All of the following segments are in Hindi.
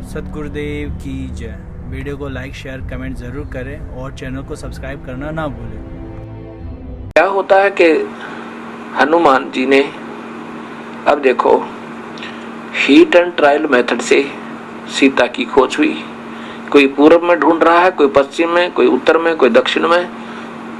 सतगुरुदेव की जय। वीडियो को लाइक शेयर कमेंट ज़रूर करें और चैनल को सब्सक्राइब करना ना भूलें। क्या होता है कि हनुमान जी ने, अब देखो, हीट एंड ट्रायल मेथड से सीता की खोज हुई। कोई पूर्व में ढूंढ रहा है, कोई पश्चिम में, कोई उत्तर में, कोई दक्षिण में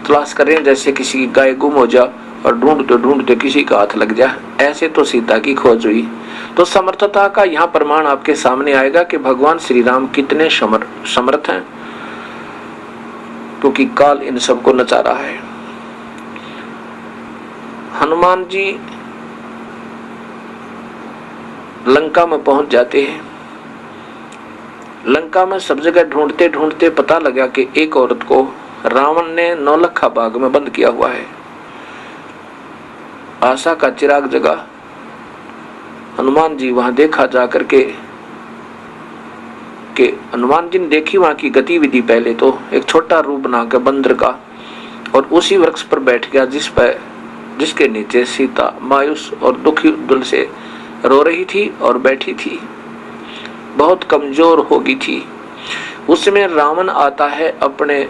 तलाश कर रहे हैं, जैसे किसी की गाय गुम हो जा और ढूंढते ढूंढते किसी का हाथ लग जा। ऐसे तो सीता की खोज हुई। तो समर्थता का यहाँ प्रमाण आपके सामने आएगा कि भगवान श्री राम कितने समर्थ हैं, क्योंकि काल इन सबको नचा रहा है। हनुमान जी लंका में पहुंच जाते हैं। लंका में सब जगह ढूंढते ढूंढते पता लगा कि एक औरत को रावण ने नौलखा बाग में बंद किया हुआ है। आशा का चिराग जगा। हनुमान जी वहां देखा जाकर के हनुमान जी ने देखी वहां की गतिविधि। पहले तो एक छोटा रूप बनाकर बंदर का, और उसी वृक्ष पर बैठ गया जिसके नीचे सीता मायूस और दुखी दिल से रो रही थी और बैठी थी, बहुत कमजोर हो गई थी। उसमें रावण आता है अपने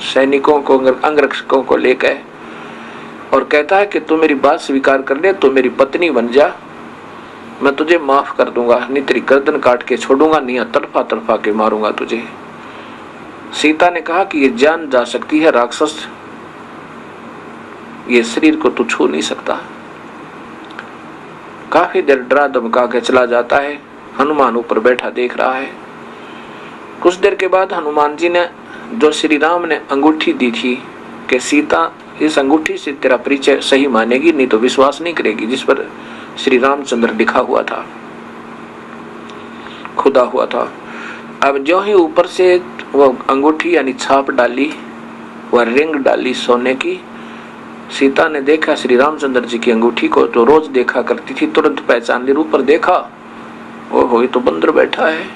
सैनिकों को, अंगरक्षकों को लेकर, और कहता है कि तू मेरी बात स्वीकार कर ले, तू मेरी पत्नी बन जा, मैं तुझे माफ कर दूंगा, नहीं तेरी गर्दन काट के छोड़ूंगा, नहीं तड़फा तड़फा के मारूंगा तुझे। सीता ने कहा कि ये जान जा सकती है राक्षस, ये शरीर को तू छू नहीं सकता। काफी देर डरा धमका के चला जाता है। हनुमान ऊपर बैठा देख रहा है। कुछ देर के बाद हनुमान जी ने, जो श्री राम ने अंगूठी दी थी कि सीता इस अंगूठी से तेरा परिचय सही मानेगी, नहीं तो विश्वास नहीं करेगी, जिस पर श्री रामचंद्र लिखा हुआ था, खुदा हुआ था। अब जो ही ऊपर से वो अंगूठी यानी छाप डाली, वह रिंग डाली सोने की, सीता ने देखा श्री रामचंद्र जी की अंगूठी को, तो रोज देखा करती थी, तुरंत पहचान ली। ऊपर देखा, ओहो, ये तो बंदर बैठा है,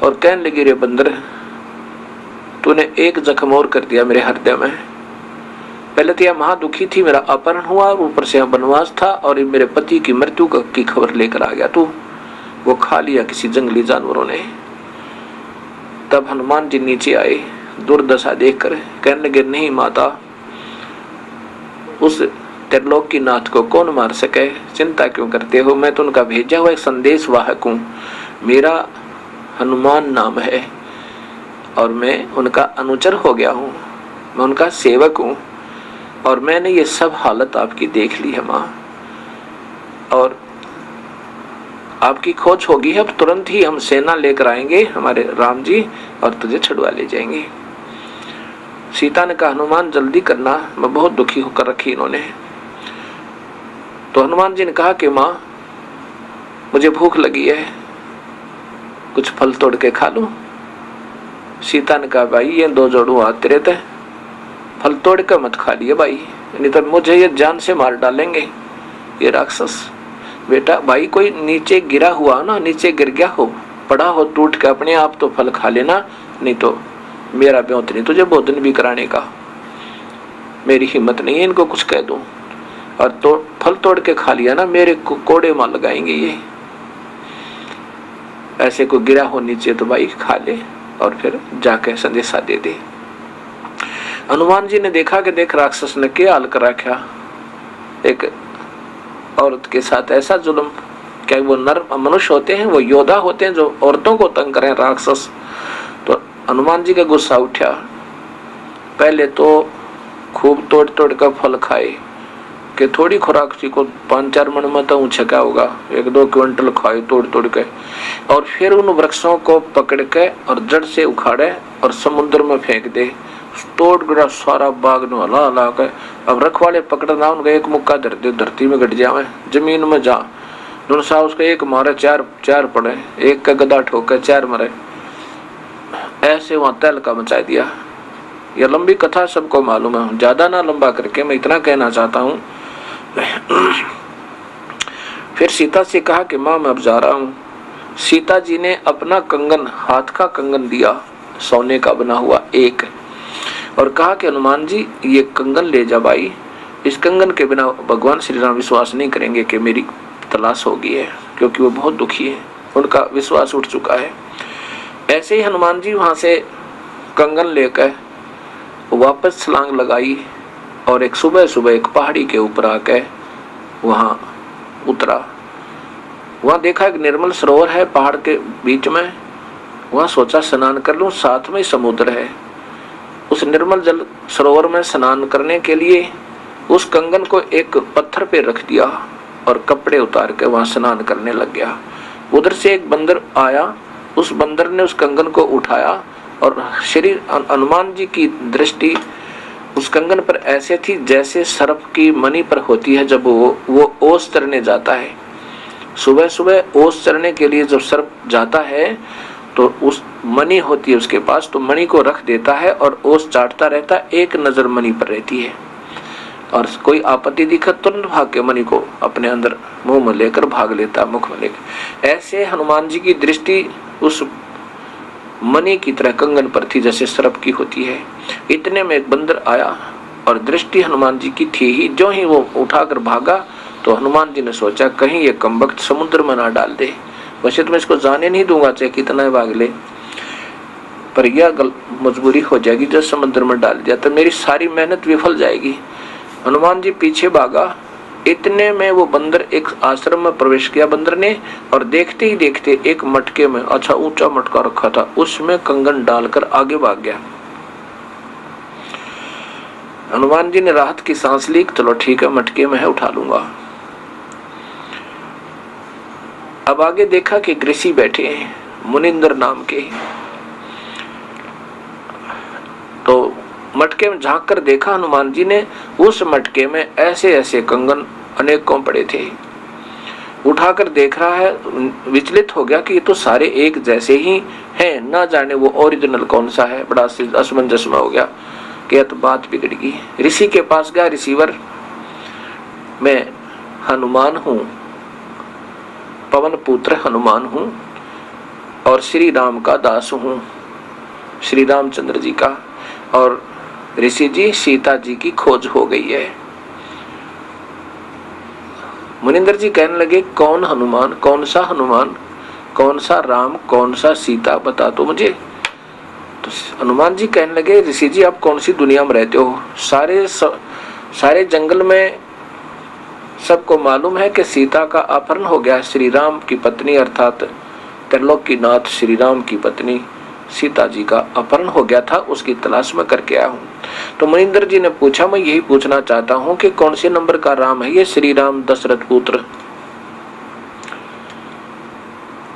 और कहने लगी, रे बंदर, तूने एक जख्म और कर दिया मेरे हृदय में। पहले तो यह महादुखी थी, मेरा अपहरण हुआ, और ऊपर से वनवास था, और मेरे पति की मृत्यु की खबर लेकर आ गया तू, वो खा लिया किसी जंगली जानवरों ने। तब हनुमान जी नीचे आए, दुर्दशा देखकर, कहने लगे, नहीं माता, उस त्रिलोकी नाथ को कौन मार सके, चिंता क्यों करते हो, मैं तो उनका भेजा हुआ एक संदेश वाहक हूँ, मेरा हनुमान नाम है, और मैं उनका अनुचर हो गया हूँ, मैं उनका सेवक हूँ, और मैंने ये सब हालत आपकी देख ली है माँ, और आपकी खोज होगी है, अब तुरंत ही हम सेना लेकर आएंगे, हमारे राम जी, और तुझे छुड़वा ले जाएंगे। सीता ने कहा, हनुमान जल्दी करना, मैं बहुत दुखी होकर रखी इन्होंने। तो हनुमान जी ने कहा कि माँ, मुझे भूख लगी है, कुछ फल तोड़ के खा लूं। सीता ने कहा, भाई ये दो जोड़ू हाथ तेरे थे, फल तोड़ कर मत खा लिए भाई, नहीं तो मुझे ये जान से मार डालेंगे ये राक्षस। बेटा भाई, कोई नीचे गिरा हुआ ना, नीचे गिर गया हो, पड़ा हो टूट के, अपने आप तो फल खा लेना, नहीं तो मेरा ब्योत नहीं तुझे भोजन भी कराने का, मेरी हिम्मत नहीं है इनको कुछ कह दूं, और तो फल तोड़ के खा लिया ना, मेरे को कोड़े मार लगाएंगे ये। ऐसे को गिरा हो नीचे तो भाई खा ले, और फिर जाके संदेशा दे दे। हनुमान जी ने देखा कि देख राक्षस ने क्या हाल कर रखा, एक औरत के साथ ऐसा जुल्म। क्या वो नर मनुष्य होते हैं, वो योद्धा होते हैं जो औरतों को तंग करें, राक्षस। तो हनुमान जी का गुस्सा उठा। पहले तो खूब तोड़ तोड़ कर फल खाए कि थोड़ी खुराक सी को 5-4 मन में तो ऊंचा क्या होगा, 1-2 क्विंटल खाए तोड़ तोड़ के, और फिर उन वृक्षों को पकड़ के और जड़ से उखाड़े और समुद्र में फेंक दे। तोड़ गिरा सारा बाग न हला हला के। अब रखवाले पकड़ना, उनका एक मुक्का धर दे, धरती में गट जावे, जमीन में जा नुनसा, उसका एक मारे चार पड़े, एक का गदा ठोके 4 मरे। ऐसे वहां तहलका मचा दिया। यह लंबी कथा सबको मालूम है, ज्यादा ना लंबा करके मैं इतना कहना चाहता हूँ। फिर सीता से कहा कि माँ मैं अब जा रहा हूँ। सीता जी ने अपना कंगन, हाथ का कंगन दिया, सोने का बना हुआ एक, और कहा कि हनुमान जी ये कंगन ले जा भाई, इस कंगन के बिना भगवान श्री राम विश्वास नहीं करेंगे कि मेरी तलाश होगी है, क्योंकि वो बहुत दुखी है। उनका विश्वास उठ चुका है। ऐसे ही हनुमान जी वहां से कंगन लेकर वापस छलांग लगाई और एक सुबह एक पहाड़ी के ऊपर आकर वहां उतरा। वहां देखा एक निर्मल सरोवर है पहाड़ के बीच में। वहां सोचा स्नान कर लूं, साथ में समुद्र है। उस निर्मल जल सरोवर में स्नान करने के लिए उस कंगन को एक पत्थर पे रख दिया और कपड़े उतार के वहां स्नान करने लग गया। उधर से एक बंदर आया, उस बंदर ने उस कंगन को उठाया और श्री हनुमान जी की दृष्टि उस कंगन पर ऐसे थी जैसे सर्प की मणि पर होती है जब वो ओस चरने जाता है। सुबह ओस चरने के लिए जब सर्प जाता है तो उस मणि होती है उसके पास, तो मणि को रख देता है और ओस चाटता रहता है, एक नजर मणि पर रहती है और कोई आपत्ति दिखा तुरंत भाग के मणि को अपने अंदर मुंह में लेकर भाग लेता, मुख में लेकर। ऐसे हनुमान जी की दृष्टि उस मणि की तरह कंगन पर थी जैसे सर्प की होती है। इतने में एक बंदर आया और दृष्टि हनुमान जी की थी ही, जो ही वो उठाकर भागा तो हनुमान जी ने सोचा कहीं ये कमबख्त समुद्र में ना डाल दे। वैसे तो मैं इसको जाने नहीं दूंगा चाहे कितना भाग ले, पर यह मजबूरी हो जाएगी जब समुद्र में डाल दिया तो मेरी सारी मेहनत विफल जाएगी। हनुमान जी पीछे भागा। इतने में वो बंदर एक आश्रम में प्रवेश किया बंदर ने, और देखते ही देखते एक मटके में, अच्छा ऊंचा मटका रखा था, उसमें कंगन डालकर आगे भाग गया। हनुमान जी ने राहत की सांस ली, चलो ठीक है मटके में है उठा लूंगा। अब आगे देखा कि एक ऋषि बैठे हैं मुनिंदर नाम के, तो मटके में झांक कर देखा हनुमान जी ने, उस मटके में ऐसे ऐसे कंगन अनेकों पड़े थे। उठाकर देख रहा है, विचलित हो गया कि ये तो सारे एक जैसे ही हैं, ना जाने वो ओरिजिनल कौन सा है। बड़ा असमंजस में हो गया कि तो बात बिगड़ गई। ऋषि के पास गया, ऋषिवर मैं हनुमान हूँ, पवन पुत्र हनुमान हूँ और श्री राम का दास हूँ, श्री रामचंद्र जी का। और ऋषि जी सीता जी की खोज हो गई है। मुनिंदर जी कहने लगे कौन हनुमान, कौन सा हनुमान, कौन सा राम, कौन सा सीता, बता तो मुझे। तो हनुमान जी कहने लगे ऋषि जी आप कौन सी दुनिया में रहते हो? सारे जंगल में सबको मालूम है कि सीता का अपहरण हो गया। श्री राम की पत्नी अर्थात त्रिलोकीनाथ श्री राम की पत्नी सीता जी का अपहरण हो गया था, उसकी तलाश में करके आया हूँ। तो मुनिंदर जी ने पूछा मैं यही पूछना चाहता हूँ कि कौन से नंबर का राम है ये श्री राम दशरथ पुत्र?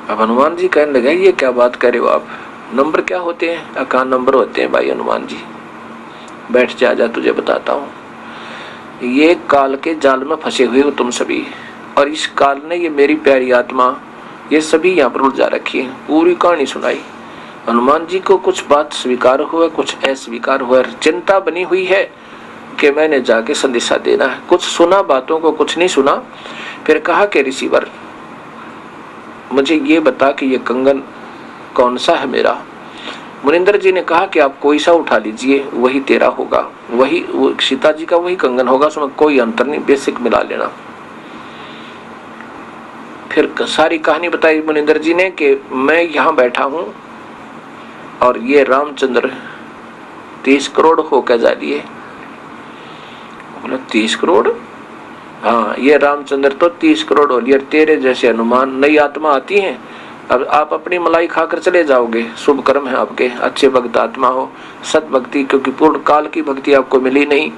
अब हनुमान जी कहने लगे ये क्या बात कर रहे हो आप, नंबर क्या होते हैं? अकान नंबर होते हैं भाई हनुमान जी, बैठ जा तुझे बताता हूँ। ये काल के जाल में फंसे हुए हो तुम सभी, और इस काल ने ये मेरी प्यारी आत्मा ये सभी यहाँ पर उलझा रखी है। पूरी कहानी सुनाई। हनुमान जी को कुछ बात स्वीकार हुआ, कुछ अस्वीकार हुआ, चिंता बनी हुई है कि मैंने जाके संदेशा देना है। कुछ सुना बातों को, कुछ नहीं सुना। फिर कहा कि ऋषिवर मुझे ये बता कि ये कंगन कौन सा है मेरा? मुनिंदर जी ने कहा कि आप कोई सा उठा लीजिए, वही तेरा होगा, वही सीता जी का वही कंगन होगा, उसमें कोई अंतर नहीं, बेसिक मिला लेना। फिर सारी कहानी बताई मुनिंदर जी ने कि मैं यहाँ बैठा हूँ और ये रामचंद्र 30 करोड़ होकर जा लिए। बोला 30 करोड़? हाँ ये रामचंद्र तो 30 करोड़ हो लिए। तेरे जैसे हनुमान नई आत्मा आती है, अब आप अपनी मलाई खाकर चले जाओगे, शुभ कर्म है आपके, अच्छे भक्त आत्मा हो, सत भक्ति, क्योंकि पूर्ण काल की भक्ति आपको मिली नहीं,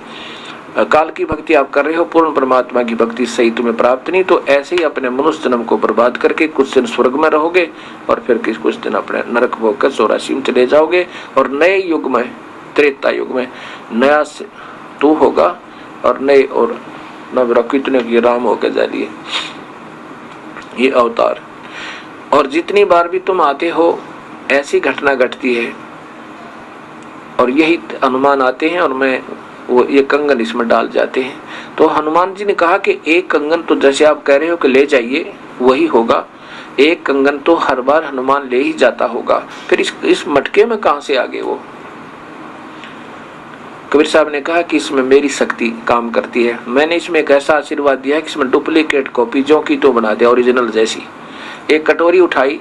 काल की भक्ति आप कर रहे हो, पूर्ण परमात्मा की भक्ति सही तुम्हें प्राप्त नहीं। तो ऐसे ही अपने मनुष्य जन्म को बर्बाद करके कुछ दिन स्वर्ग में रहोगे और फिर कुछ दिन अपने नरक भोग कर 84 में चले जाओगे, और नए युग में, त्रेता युग में नया तू होगा और नए और नवरा कितने की राम होकर जा लिए ये अवतार। और जितनी बार भी तुम आते हो ऐसी घटना घटती है, और यही हनुमान आते हैं और मैं वो ये कंगन इसमें डाल जाते हैं। तो हनुमान जी ने कहा कि एक कंगन तो जैसे आप कह रहे हो कि ले जाइए वही होगा, एक कंगन तो हर बार हनुमान ले ही जाता होगा, फिर इस मटके में कहां से आ गए वो? कबीर साहब ने कहा कि इसमें मेरी शक्ति काम करती है। मैंने इसमें एक ऐसा आशीर्वाद दिया है कि इसमें डुप्लीकेट कॉपी जो की तो बना दे ओरिजिनल जैसी। एक कटोरी उठाई,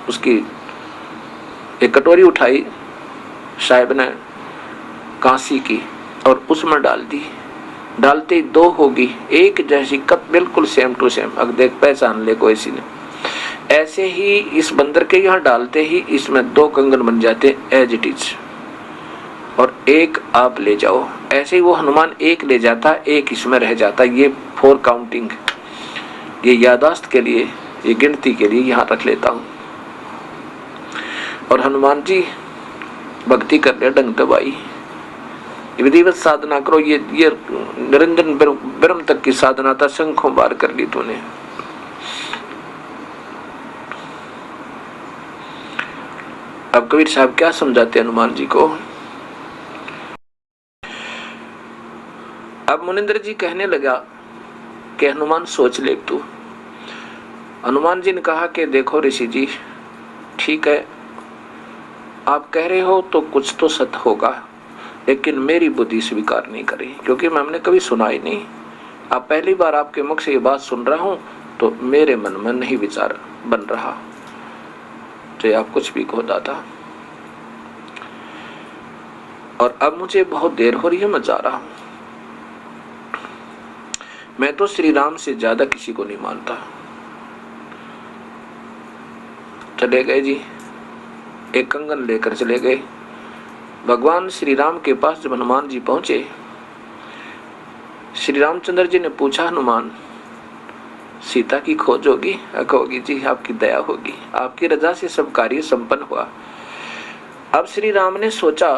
उसकी एक कटोरी उठाई साहिब ने कांसी की और उसमें डाल दी। डालते ही दो होगी एक जैसी कप, बिल्कुल सेम टू सेम। अब देख पहचान ले कोई सी ने। ऐसे ही इस बंदर के यहाँ डालते ही इसमें दो कंगन बन जाते एज इट इज, और एक आप ले जाओ। ऐसे ही वो हनुमान एक ले जाता, एक इसमें रह जाता। ये 4 काउंटिंग, ये यादाश्त के लिए, ये गिनती के लिए यहाँ रख लेता हूँ। और हनुमान जी भक्ति कर ले, डंग दबाई, विधिवत साधना करो। ये निरंजन ब्रह्म तक की साधना था, शंखों बार कर ली तूने। अब कबीर साहब क्या समझाते हनुमान जी को। अब मुनिंद्र जी कहने लगा कि हनुमान सोच ले तू। हनुमान जी ने कहा कि देखो ऋषि जी, ठीक है आप कह रहे हो तो कुछ तो सत्य होगा, लेकिन मेरी बुद्धि स्वीकार नहीं करी, क्योंकि हमने कभी सुना ही नहीं। अब पहली बार आपके मुख से ये बात सुन रहा हूं तो मेरे मन में नहीं विचार बन रहा, तो आप कुछ भी कहो दादा। और अब मुझे बहुत देर हो रही है, मैं जा रहा हूं। मैं तो श्री राम से ज्यादा किसी को नहीं मानता। चले गए जी, एक कंगन लेकर चले गए। भगवान श्री राम के पास जब हनुमान जी पहुंचे, श्री रामचंद्र जी ने पूछा, हनुमान सीता की खोज होगी? होगी जी, आपकी दया होगी, आपकी रजा से सब कार्य संपन्न हुआ। अब श्री राम ने सोचा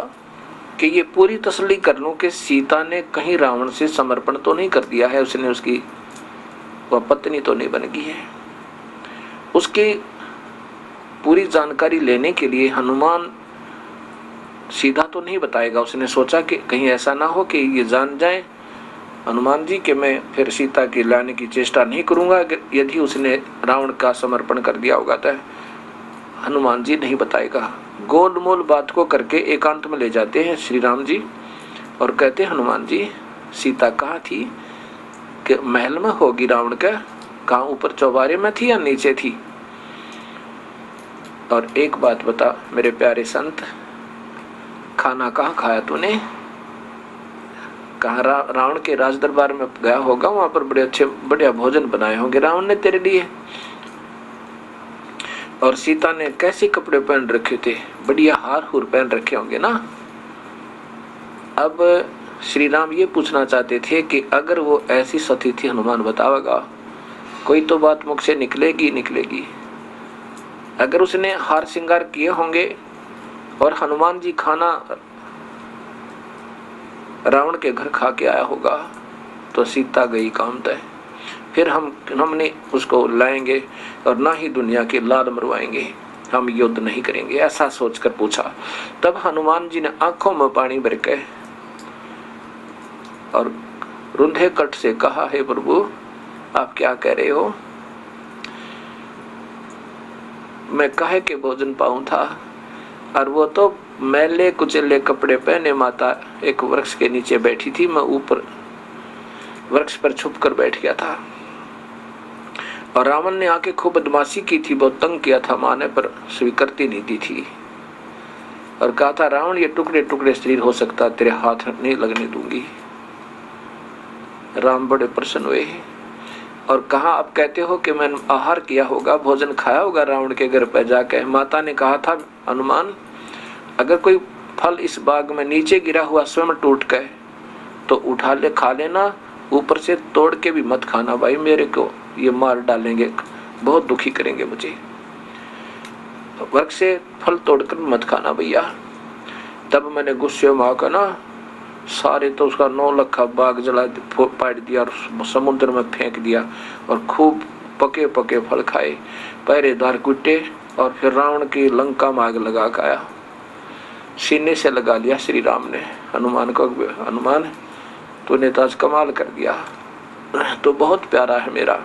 कि ये पूरी तसल्ली कर लूं कि सीता ने कहीं रावण से समर्पण तो नहीं कर दिया है, उसने उसकी वह पत्नी तो नहीं बन गई है। उसकी पूरी जानकारी लेने के लिए हनुमान सीधा तो नहीं बताएगा। उसने सोचा कि कहीं ऐसा ना हो कि ये जान जाए हनुमान जी कि मैं फिर सीता की लाने की चेष्टा नहीं करूंगा यदि उसने रावण का समर्पण कर दिया होगा। तो हनुमान जी नहीं बताएगा। गोलमोल बात को करके एकांत में ले जाते हैं श्री राम जी और कहते हैं, हनुमान जी सीता कहाँ थी? कि महल में होगी रावण का। कहाँ, ऊपर चौबारे में थी या नीचे थी? और एक बात बता मेरे प्यारे संत, खाना कहाँ खाया तूने? कहा रावण के राज दरबार में गया होगा, वहां पर बड़े अच्छे बढ़िया भोजन बनाए होंगे रावण ने तेरे लिए। और सीता ने कैसे कपड़े पहन रखे थे? बढ़िया हार हुर पहन रखे होंगे ना। अब श्री राम ये पूछना चाहते थे कि अगर वो ऐसी सती थी, हनुमान बतावेगा, कोई तो बात मुख से निकलेगी निकलेगी। अगर उसने हार श्रृंगार किए होंगे और हनुमान जी खाना रावण के घर खा के आया होगा तो सीता गई काम तय। फिर हमने उसको लाएंगे और ना ही दुनिया के लाल मरवाएंगे, हम युद्ध नहीं करेंगे, ऐसा सोचकर पूछा। तब हनुमान जी ने आंखों में पानी भर के और रुंधे कट से कहा, हे प्रभु आप क्या कह रहे हो? मैं काहे के भोजन पाऊं था? और वो तो मैले कुचले कपड़े पहने माता एक वृक्ष के नीचे बैठी थी, मैं ऊपर वृक्ष पर छुप कर बैठ गया था। और रावण ने आके खूब बदमाशी की थी, बहुत तंग किया था माँ ने, पर स्वीकृति नहीं दी थी। और कहा था, रावण ये टुकड़े टुकड़े शरीर हो सकता, तेरे हाथ नहीं लगने दूंगी। राम बड़े प्रसन्न हुए और कहा, आप कहते हो कि मैंने आहार किया होगा, भोजन खाया होगा रावण के घर पर जाके। माता ने कहा था, हनुमान अगर कोई फल इस बाग में नीचे गिरा हुआ स्वयं टूट गए तो उठा ले खा लेना, ऊपर से तोड़ के भी मत खाना भाई, मेरे को ये मार डालेंगे, बहुत दुखी करेंगे मुझे। वृक्ष से फल तोड़कर मत खाना भैया। तब मैंने गुस्से में आकर ना सारे तो उसका 9 लाख बाग जला पाट दिया और समुद्र में फेंक दिया और खूब पके पके फल खाए, पहरेदार कुटे और फिर रावण की लंका में आग लगा के आया। सीने से लगा लिया श्री राम ने हनुमान को, हनुमान तूने तो आज कमाल कर दिया, तो बहुत प्यारा है मेरा।